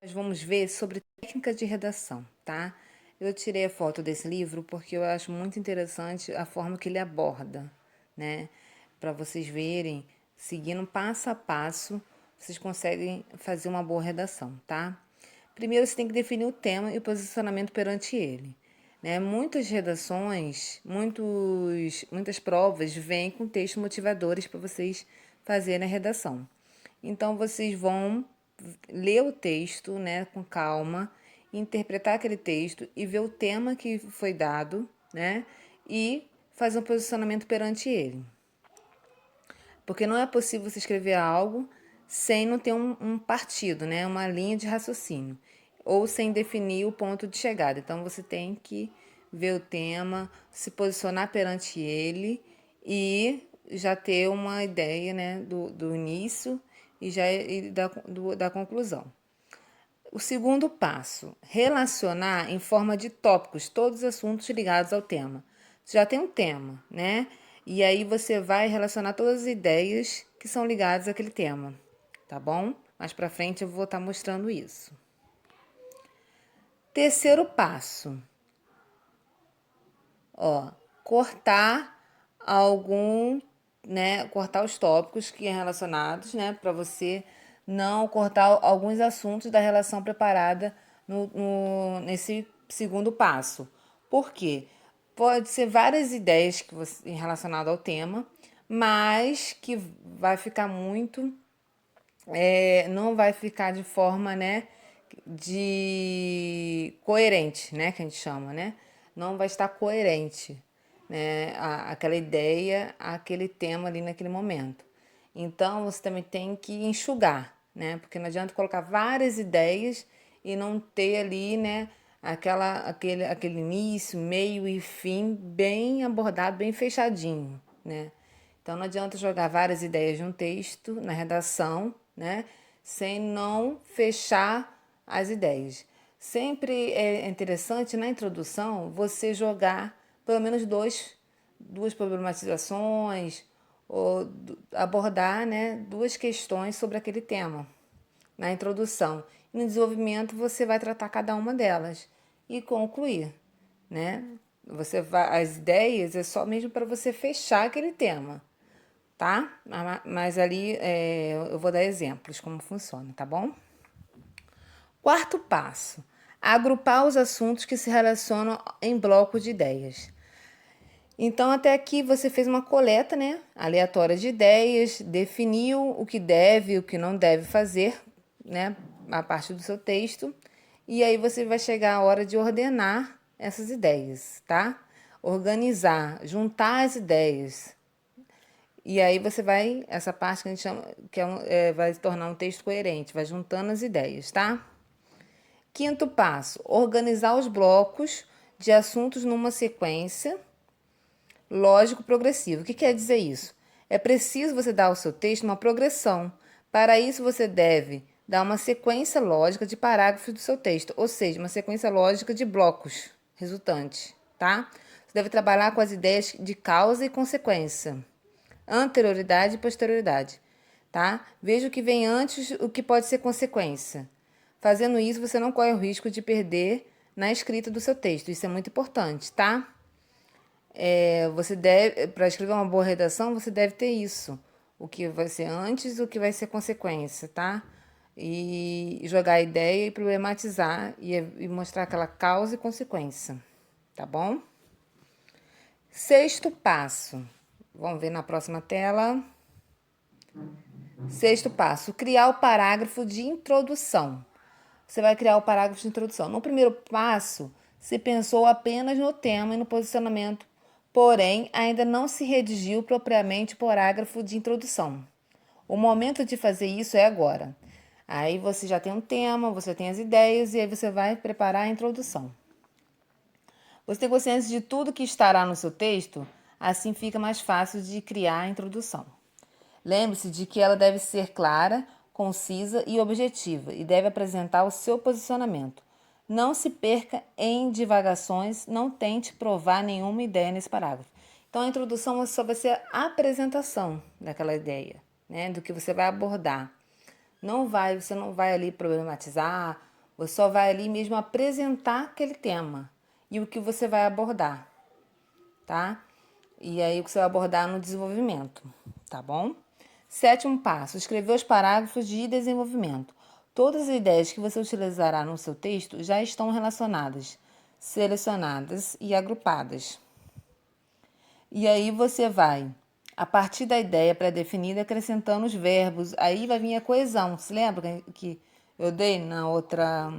Nós vamos ver sobre técnica de redação, tá? Eu tirei a foto desse livro porque eu acho muito interessante a forma que ele aborda, né? Para vocês verem, seguindo passo a passo, vocês conseguem fazer uma boa redação, tá? Primeiro você tem que definir o tema e o posicionamento perante ele, né? Muitas redações, muitas provas vêm com textos motivadores para vocês fazerem a redação. Então vocês vão ler o texto, né, com calma, interpretar aquele texto e ver o tema que foi dado, né, e fazer um posicionamento perante ele. Porque não é possível você escrever algo sem não ter um partido, né, uma linha de raciocínio, ou sem definir o ponto de chegada. Então você tem que ver o tema, se posicionar perante ele e já ter uma ideia, né, do início e da conclusão. O segundo passo, relacionar em forma de tópicos todos os assuntos ligados ao tema. Você já tem um tema, né? E aí você vai relacionar todas as ideias que são ligadas àquele tema, tá bom? Mais pra frente eu vou estar mostrando isso. Terceiro passo, ó, cortar algum, né, cortar os tópicos que é relacionados, né, para você não cortar alguns assuntos da relação preparada nesse segundo passo. Por quê? Pode ser várias ideias que você, relacionadas ao tema, mas que vai ficar muito, não vai ficar de forma, né, de coerente, né, que a gente chama, né? Não vai estar coerente, né, aquela ideia, aquele tema ali naquele momento. Então você também tem que enxugar, né? Porque não adianta colocar várias ideias e não ter ali, né, aquele início, meio e fim bem abordado, bem fechadinho, né? Então não adianta jogar várias ideias de um texto na redação, né, sem não fechar as ideias. Sempre é interessante na introdução você jogar pelo menos duas problematizações ou abordar, né, duas questões sobre aquele tema na introdução. E no desenvolvimento você vai tratar cada uma delas e concluir, né? Você vai, as ideias é só mesmo para você fechar aquele tema, tá? Mas ali eu vou dar exemplos como funciona, tá bom? Quarto passo: agrupar os assuntos que se relacionam em blocos de ideias. Então, até aqui você fez uma coleta, né, aleatória de ideias, definiu o que deve e o que não deve fazer, né, a parte do seu texto, e aí você vai chegar a hora de ordenar essas ideias, tá? Organizar, juntar as ideias. E aí você vai, essa parte que a gente chama, vai se tornar um texto coerente, vai juntando as ideias, tá? Quinto passo, organizar os blocos de assuntos numa sequência lógico-progressivo. O que quer dizer isso? É preciso você dar ao seu texto uma progressão. Para isso, você deve dar uma sequência lógica de parágrafos do seu texto, ou seja, uma sequência lógica de blocos resultantes, tá? Você deve trabalhar com as ideias de causa e consequência, anterioridade e posterioridade, tá? Veja o que vem antes, o que pode ser consequência. Fazendo isso, você não corre o risco de perder na escrita do seu texto. Isso é muito importante, tá? Você deve, para escrever uma boa redação, você deve ter isso. O que vai ser antes, o que vai ser consequência, tá? E jogar a ideia e problematizar e mostrar aquela causa e consequência, tá bom? Sexto passo. Vamos ver na próxima tela. Sexto passo, criar o parágrafo de introdução. Você vai criar o parágrafo de introdução. No primeiro passo, se pensou apenas no tema e no posicionamento, porém, ainda não se redigiu propriamente o parágrafo de introdução. O momento de fazer isso é agora. Aí você já tem um tema, você tem as ideias e aí você vai preparar a introdução. Você tem consciência de tudo que estará no seu texto? Assim fica mais fácil de criar a introdução. Lembre-se de que ela deve ser clara, concisa e objetiva e deve apresentar o seu posicionamento. Não se perca em divagações, não tente provar nenhuma ideia nesse parágrafo. Então, a introdução só vai ser a apresentação daquela ideia, né, do que você vai abordar. Você não vai ali problematizar Você só vai ali mesmo apresentar aquele tema e o que você vai abordar, tá? E aí o que você vai abordar no desenvolvimento, tá bom? Sétimo passo, escrever os parágrafos de desenvolvimento. Todas as ideias que você utilizará no seu texto já estão relacionadas, selecionadas e agrupadas. E aí você vai, a partir da ideia pré-definida, acrescentando os verbos. Aí vai vir a coesão. Se lembra que eu dei na outra